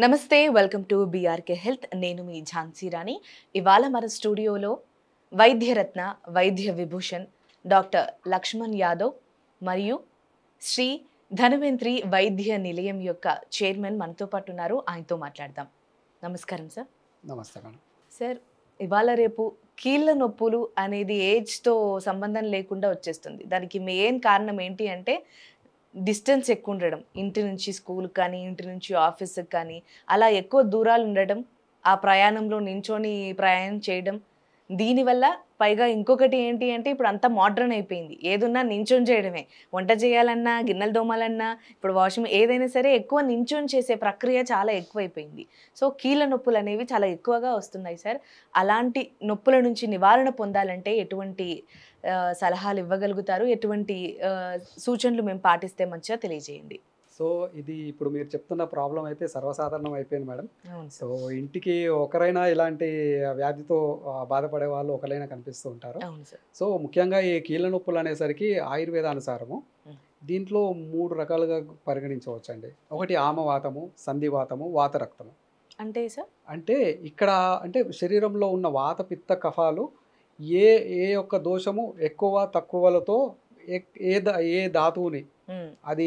నమస్తే welcome to BRK health. నేను మీ ఝాన్సీ రాణి. ఇవాళ మన స్టూడియోలో వైద్యరత్న వైద్య విభూషణ్ డాక్టర్ లక్ష్మణ్ యాదవ్ మరియు శ్రీ ధన్వంతరి వైద్య నిలయం యొక్క చైర్మన్ మనతో పాటు ఉన్నారు. ఆయనతో మాట్లాడదాం. నమస్కారం సార్. నమస్తే మేడం. సార్, ఇవాళ రేపు కీళ్ళ నొప్పులు అనేది ఏజ్తో సంబంధం లేకుండా వచ్చేస్తుంది. దానికి మెయిన్ కారణం ఏంటి అంటే డిస్టెన్స్ ఎక్కువ ఉండడం, ఇంటి నుంచి స్కూల్కి కానీ ఇంటి నుంచి ఆఫీస్కి కానీ అలా ఎక్కువ దూరాలు ఉండడం, ఆ ప్రయాణంలో నించొని ప్రయాణం చేయడం. దీనివల్ల పైగా ఇంకొకటి ఏంటి అంటే ఇప్పుడు అంతా మోడ్రన్ అయిపోయింది. ఏదున్నా నించొని చేయడమే. వంట చేయాలన్నా, గిన్నెలు దోమాలన్నా, ఇప్పుడు వాషింగ్ ఏదైనా సరే ఎక్కువ నించొని చేసే ప్రక్రియ చాలా ఎక్కువైపోయింది. సో కీళ్ళ నొప్పులు అనేవి చాలా ఎక్కువగా వస్తున్నాయి సార్. అలాంటి నొప్పుల నుంచి నివారణ పొందాలంటే ఎటువంటి సలహాలు ఇవ్వగలుగుతారు? ఎటువంటి సూచనలు మేము పాటిస్తే మంచిగా తెలియజేయండి. సో ఇది ఇప్పుడు మీరు చెప్తున్న ప్రాబ్లం అయితే సర్వసాధారణం అయిపోయింది మేడం. అవును సో సార్. ఇంటికి ఒకరైనా ఇలాంటి వ్యాధితో బాధపడే వాళ్ళు ఒకరైనా కనిపిస్తూ ఉంటారు. అవును సార్. సో ముఖ్యంగా ఈ కీళ్ళ నొప్పులు అనేసరికి ఆయుర్వేదానుసారము దీంట్లో 3 రకాలుగా పరిగణించవచ్చండి. ఒకటి ఆమవాతము, సంధివాతము, వాతరక్తము. అంటే సార్ అంటే ఇక్కడ అంటే శరీరంలో ఉన్న వాత పిత్త కఫాలు ఏ ఏ యొక్క దోషము ఎక్కువ తక్కువలతో ఏ ధాతువుని అది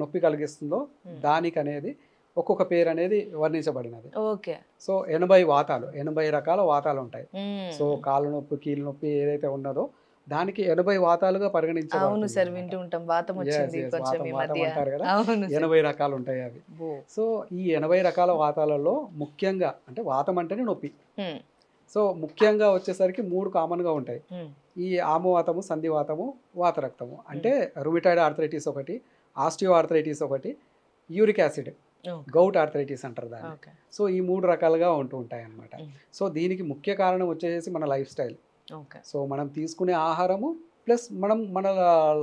నొప్పి కలిగిస్తుందో దానికి అనేది ఒక్కొక్క పేరు అనేది వర్ణించబడినది. ఓకే. సో 80 రకాల వాతాలు ఉంటాయి. సో కాళ్ళ నొప్పి, కీళ్ళ నొప్పి ఏదైతే ఉన్నదో దానికి 80 వాతాలుగా అవును పరిగణించబడుతుంది సార్, అన్నమాట. వింటూ ఉంటాం. వాతం వచ్చింది Yes, కొంచెం వాతం ఈ వాతం మధ్య. అంటారు కదా, అవును సార్. 80 రకాలు ఉంటాయి అవి. సో ఈ 80 రకాల వాతాలలో ముఖ్యంగా అంటే వాతం అంటేనే నొప్పి. హ్మ్. సో ముఖ్యంగా వచ్చేసరికి 3 కామన్గా ఉంటాయి. హ్మ్. ఈ ఆమవాతము, సంధివాతము, వాతరక్తము. అంటే రుమిటాయిడ్ ఆర్థరైటిస్ ఒకటి, ఆస్టియో ఆర్థరైటిస్ ఒకటి, uric acid, okay. Govt arthritis అంటారు దాన్ని. ఓకే. సో ఈ 3 రకాలుగా ఉంటూ ఉంటాయి అన్నమాట. సో దీనికి ముఖ్య కారణం వచ్చేసి మన లైఫ్ స్టైల్. ఓకే. సో మనం తీసుకునే ఆహారము ప్లస్ మన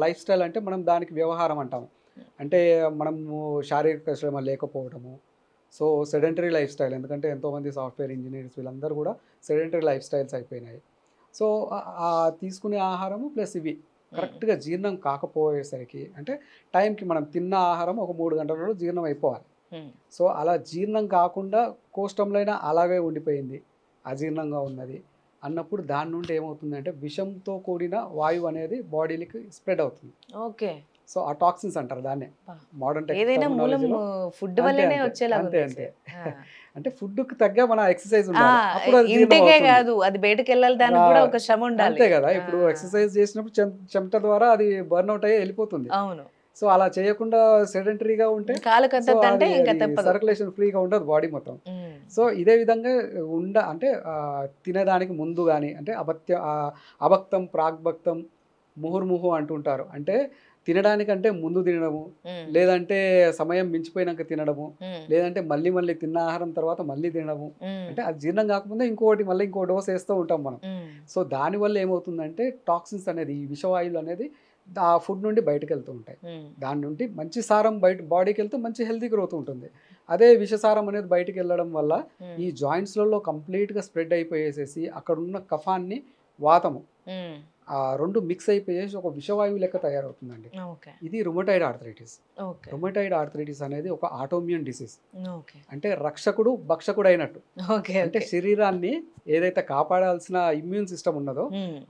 లైఫ్ స్టైల్ అంటే మనం దానికి వ్యవహారం అంటాము. అంటే మనము శారీరక శ్రమ లేకపోవడము. సో సెడెంటరీ లైఫ్ స్టైల్, ఎందుకంటే ఎంతోమంది సాఫ్ట్వేర్ ఇంజనీర్స్ వీళ్ళందరూ కూడా సెడెంటరీ లైఫ్ స్టైల్స్ అయిపోయినాయి. సో తీసుకునే ఆహారము ప్లస్ ఇవి కరెక్ట్గా జీర్ణం కాకపోయేసరికి అంటే టైంకి మనం తిన్న ఆహారం ఒక 3 గంటలలో జీర్ణం అయిపోవాలి. సో అలా జీర్ణం కాకుండా కోష్టంలో అలాగే ఉండిపోయింది, అజీర్ణంగా ఉన్నది అన్నప్పుడు దాని నుండి ఏమవుతుందంటే విషంతో కూడిన వాయువు అనేది బాడీకి స్ప్రెడ్ అవుతుంది. ఓకే. సో ఆ టాక్సిన్స్ అంటారు దాన్నే మోడర్న్ ఏదైనా మూలం ఫుడ్ వల్లనే వచ్చేలాగా అంతే ఉంది అంతే సార్. అంటే ఫుడ్కి తగ్గ మన ఎక్సర్సైజ్ ఉండాలి. అప్పుడు అది జీర్ణం ఇంటికే అవుతుంది. కాదు, అది బయటకు వెళ్ళాలి, దానికి కూడా ఒక శ్రమ ఉండాలి. అంతే కదా, ఇప్పుడు ఎక్సర్సైజ్ చేసినప్పుడు చెమట ద్వారా అది బర్న్అవుట్ అయ్యి వెళ్ళిపోతుంది. అవును. సో అలా చేయకుండా సెడెంటరీగా ఉంటే కాలకత్తంటే ఇంకా తప్పదు. సర్క్యులేషన్ ఫ్రీగా ఉండదు బాడీ మొత్తం. సో ఇదే విధంగా అంటే తినేదానికి ముందు కానీ అంటే అభక్తం, ప్రాగ్భక్తం, ముహుర్ముహు అంటుంటారు. అంటే తినడానికంటే ముందు తినడము, లేదంటే సమయం మించిపోయినాక తినడము, లేదంటే మళ్ళీ మళ్ళీ తిన్న ఆహారం తర్వాత మళ్ళీ తినడము. అంటే అది జీర్ణం కాకముందే మళ్ళీ ఇంకో డోస్ వేస్తూ ఉంటాం మనం. సో దానివల్ల ఏమవుతుందంటే టాక్సిన్స్ అనేది, ఈ విషవాయువులు అనేది ఆ ఫుడ్ నుండి బయటకు వెళ్తూ ఉంటాయి. దాని నుండి మంచి సారం బయట బాడీకి వెళ్తే మంచి హెల్తీ గ్రోత్ ఉంటుంది. అదే విషసారం అనేది బయటకు వెళ్ళడం వల్ల ఈ జాయింట్స్లలో కంప్లీట్గా స్ప్రెడ్ అయిపోయేసేసి అక్కడ ఉన్న కఫాన్ని, వాతము ఆ 2 మిక్స్ అయిపోయేసి ఒక విషవాయువు లెక్క తయారవుతుందండి. ఇది రుమటాయిడ్ ఆర్థరైటిస్. రుమటాయిడ్ ఆర్థరైటిస్ అనేది ఒక ఆటోమ్యూన్ డిసీజ్. అంటే రక్షకుడు భక్షకుడు అయినట్టు. అంటే శరీరాన్ని ఏదైతే కాపాడాల్సిన ఇమ్యూన్ సిస్టమ్ ఉన్నదో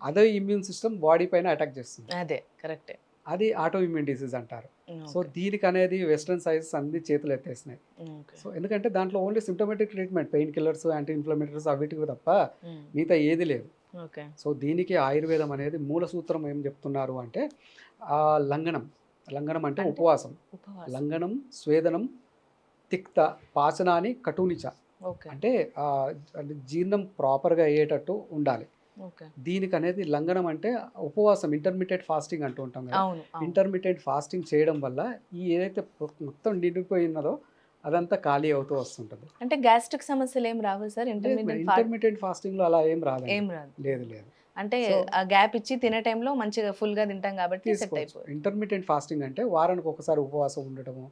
అదే ఇమ్యూన్ సిస్టమ్ బాడీ పైన అటాక్ చేస్తుంది. అదే కరెక్ట్. అది ఆటో ఇమ్యూన్ డిసీజ్ అంటారు. సో దీనికి అనేది వెస్ట్రన్ సైన్సెస్ అన్ని చేతులు ఎత్తేసినాయి. సో ఎందుకంటే దాంట్లో only symptomatic treatment, pain killers, anti inflammatories అవిటికి తప్ప మిగతా ఏది లేదు. సో దీనికి ఆయుర్వేదం అనేది మూల సూత్రం ఏం చెప్తున్నారు అంటే లంఘనం అంటే ఉపవాసం. లంఘనం, స్వేదనం, తిక్త, పాచనాని, కటూనిచ. అంటే జీర్ణం ప్రాపర్గా అయ్యేటట్టు ఉండాలి. దీనికి అనేది లంఘనం అంటే ఉపవాసం, ఇంటర్మీడియట్ ఫాస్టింగ్ అంటూ ఉంటాం కదా. ఇంటర్మీడియట్ ఫాస్టింగ్ చేయడం వల్ల ఈ ఏదైతే మొత్తం నిండిపోయినదో అదంతా ఖాళీ అవుతూ వస్తుంటుంది. అంటే గ్యాస్ట్రిక్ సమస్యలు ఏం రావు సార్ ఇంటర్మీడియట్ ఫాస్టింగ్ లో అలా ఏం రాదు. లేదు లేదు. అంటే ఆ గ్యాప్ ఇచ్చి తినే టైంలో మంచిగా ఫుల్ గా తింటాం కాబట్టి సెట్ అయిపోతుంది. ఇంటర్మీడియట్ ఫాస్టింగ్ అంటే వారానికి ఒకసారి ఉపవాసం ఉండటము,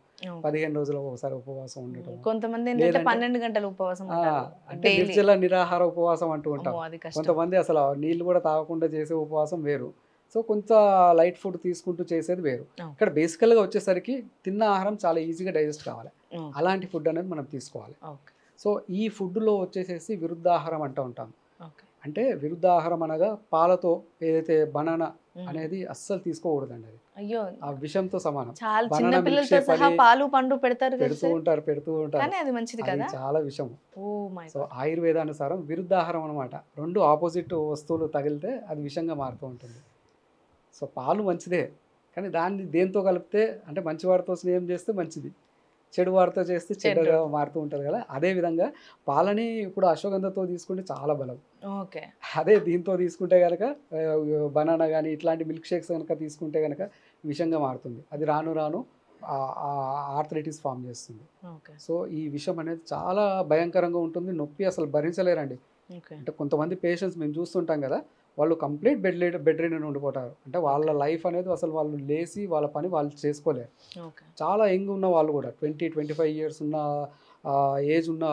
15 రోజులకు ఒకసారి ఉపవాసం ఉండటం. కొంతమంది ఏంటంటే 12 గంటలు ఉపవాసం ఉంటారు. అంటే నిర్జల నిరాహార ఉపవాసం అంటూ ఉంటాం. కొంతమంది అసలు నీళ్లు కూడా తాగకుండా చేసే ఉపవాసం వేరు. సో కొంత లైట్ ఫుడ్ తీసుకుంటూ చేసేది వేరు. ఇక్కడ బేసికల్గా వచ్చేసరికి తిన్న ఆహారం చాలా ఈజీగా డైజెస్ట్ కావాలి. అలాంటి ఫుడ్ అనేది మనం తీసుకోవాలి. ఓకే. సో ఈ ఫుడ్లో వచ్చేసేసి విరుద్ధాహారం అంటూ ఉంటాం. ఓకే. అంటే విరుద్ధాహారం అనగా పాలతో ఏదైతే బనానా అనేది అస్సలు తీసుకోకూడదండి. అది అయ్యో, ఆ విషంతో సమానం. చాలా చిన్న బనానా మిల్క్ పిల్లలతో షేక్ సహా అని పాలు పండు పెడతారు కదా పెడుతూ సార్, ఉంటారు కానీ అది మంచిది అది కదా. చాలా విషం. Oh my so god. ఆయుర్వేదానుసారం విరుద్ధాహారం అనమాట. రెండు ఆపోజిట్ వస్తువులు తగిలితే అది విషంగా మారుతూ ఉంటుంది. సో పాలు మంచిదే, కానీ దాన్ని దేంతో కలిపితే అంటే మంచి వాటితో స్నేహం చేస్తే మంచిది, చెడు వాటితో చేస్తే చెడుగా మారుతూ ఉంటుంది కదా. అదే విధంగా పాలని ఇప్పుడు అశ్వగంధతో తీసుకుంటే చాలా బలం. ఓకే. అదే దీంతో తీసుకుంటే కనుక బనానా కానీ ఇట్లాంటి మిల్క్ షేక్స్ కనుక తీసుకుంటే కనుక విషంగా మారుతుంది. అది రాను రాను ఆర్థరైటిస్ ఫామ్ చేస్తుంది. ఓకే. సో ఈ విషం అనేది చాలా భయంకరంగా ఉంటుంది. నొప్పి అసలు భరించలేరండి. ఓకే. అంటే కొంతమంది పేషెంట్స్ మేము చూస్తుంటాం కదా, వాళ్ళు కంప్లీట్ బెడ్ రీడన్ ఉండిపోతారు. అంటే వాళ్ళ లైఫ్ అనేది అసలు వాళ్ళు లేచి వాళ్ళ పని వాళ్ళు చేసుకోలేరు. ఓకే. చాలా యంగ్ ఉన్న వాళ్ళు కూడా 20-25 ఇయర్స్ ఉన్న ఏజ్ ఉన్న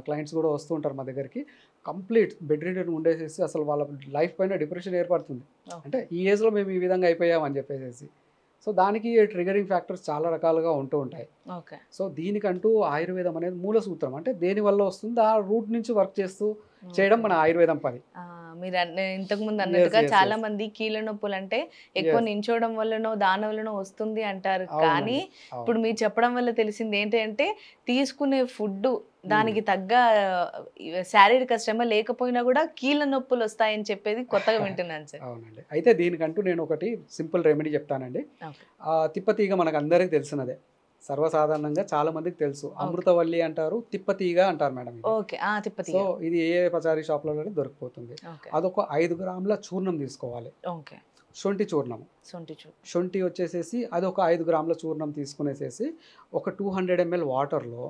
క్లయింట్స్ కూడా వస్తూ ఉంటారు మా దగ్గరికి. కంప్లీట్ బెడ్ రీడన్ ఉండేసేసి అసలు వాళ్ళ లైఫ్ పైన డిప్రెషన్ ఏర్పడుతుంది. అంటే ఈ ఏజ్లో మేము ఈ విధంగా అయిపోయామని చెప్పేసి. సో దానికి ట్రిగరింగ్ ఫ్యాక్టర్స్ చాలా రకాలుగా ఉంటూ ఉంటాయి. ఓకే. సో దీనికంటూ ఆయుర్వేదం అనేది మూల సూత్రం. అంటే దేని వల్ల వస్తుంది ఆ రూట్ నుంచి వర్క్ చేస్తూ చేయడం మన ఆయుర్వేదం పని. మీరు ఇంతకు ముందు అన్నట్టుగా yes, చాలా yes. మంది కీళ్ళ నొప్పులు అంటే ఎక్కువ Yes. నించోవడం వల్లనో దాని వల్లనో వస్తుంది అంటారు, కానీ అవునండి. ఇప్పుడు మీరు చెప్పడం వల్ల తెలిసింది ఏంటంటే తీసుకునే ఫుడ్ దానికి తగ్గ శారీరక శ్రమ లేకపోయినా కూడా కీళ్ళ నొప్పులు వస్తాయని చెప్పేది కొత్తగా వింటున్నాను సార్. అవునండి. అయితే దీనికంటూ నేను ఒకటి సింపుల్ రెమెడీ చెప్తానండి. ఓకే. తిప్పతీగ మనకు అందరికీ తెలిసినదే, సర్వసాధారణంగా చాలా మందికి తెలుసు. అమృతవల్లి అంటారు, తిప్పతీగ అంటారు మేడం ఇది. ఓకే. తిప్పతి. సో ఇది ఏ పచారీ షాప్లలో దొరికిపోతుంది. ఓకే. అదొక 5 గ్రాముల చూర్ణం తీసుకోవాలి. ఓకే. శొంఠి చూర్ణము. శొంఠి వచ్చేసేసి అది ఒక 5 గ్రాముల చూర్ణం తీసుకునేసేసి ఒక 200 ml వాటర్లో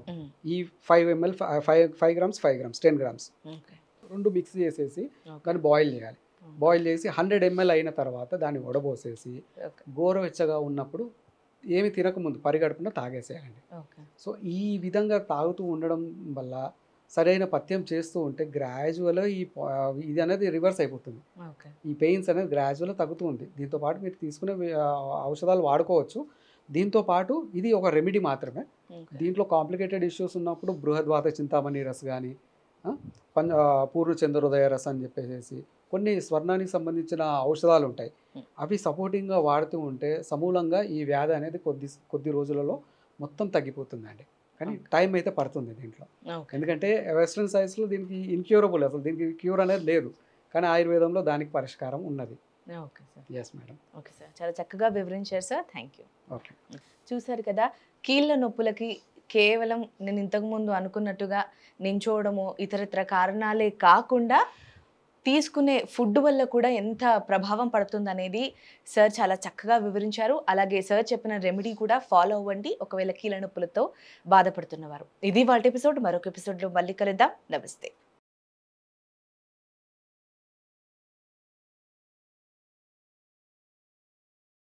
ఈ 5 గ్రామ్స్ 10 గ్రామ్స్ ఓకే. రెండు మిక్స్ చేసేసి దాన్ని బాయిల్ చేయాలి. బాయిల్ చేసి 100 ml అయిన తర్వాత దాన్ని వడబోసేసి గోరువెచ్చగా ఉన్నప్పుడు ఏమి తినకముందు పరిగడుపున తాగేసేయాలండి. ఓకే. సో ఈ విధంగా తాగుతూ ఉండడం వల్ల సరైన పథ్యం చేస్తూ ఉంటే గ్రాడ్యువల్గా ఇది అనేది రివర్స్ అయిపోతుంది. ఓకే. ఈ పెయిన్స్ అనేది గ్రాడ్యువల్గా తగ్గుతూ ఉంది. దీంతో పాటు మీరు తీసుకునే ఔషధాలు వాడుకోవచ్చు. దీంతో పాటు ఇది ఒక రెమెడీ మాత్రమే. దీంట్లో కాంప్లికేటెడ్ ఇష్యూస్ ఉన్నప్పుడు బృహద్వాత చింతామణి రస్ కానీ పూర్ణచంద్ర హృదయ రస్ అని చెప్పేసి కొన్ని స్వర్ణానికి సంబంధించిన ఔషధాలు ఉంటాయి. అవి సపోర్టింగ్గా వాడుతూ ఉంటే సమూలంగా ఈ వ్యాధి అనేది కొద్ది రోజులలో మొత్తం తగ్గిపోతుందండి. కానీ టైం అయితే పడుతుంది దీంట్లో. ఎందుకంటే వెస్ట్రన్ సైన్స్లో దీనికి ఇన్క్యూరబుల్, అసలు దీనికి క్యూర్ అనేది లేదు, కానీ ఆయుర్వేదంలో దానికి పరిష్కారం ఉన్నది. Okay sir. Yes madam. Okay sir, చాలా చక్కగా వివరించారు సార్, థ్యాంక్ యూ. ఓకే. చూసారు కదా, కీళ్ళ నొప్పులకి కేవలం నేను ఇంతకుముందు అనుకున్నట్టుగా నించోవడము ఇతరత్ర కారణాలే కాకుండా తీసుకునే ఫుడ్ వల్ల కూడా ఎంత ప్రభావం పడుతుంది అనేది సార్ చాలా చక్కగా వివరించారు. అలాగే సార్ చెప్పిన రెమెడీ కూడా ఫాలో అవ్వండి ఒకవేళ కీళ్ళ నొప్పులతో బాధపడుతున్నవారు. ఇది వాళ్ళ ఎపిసోడ్. మరొక ఎపిసోడ్లో మళ్ళీ కలుద్దాం. నమస్తే.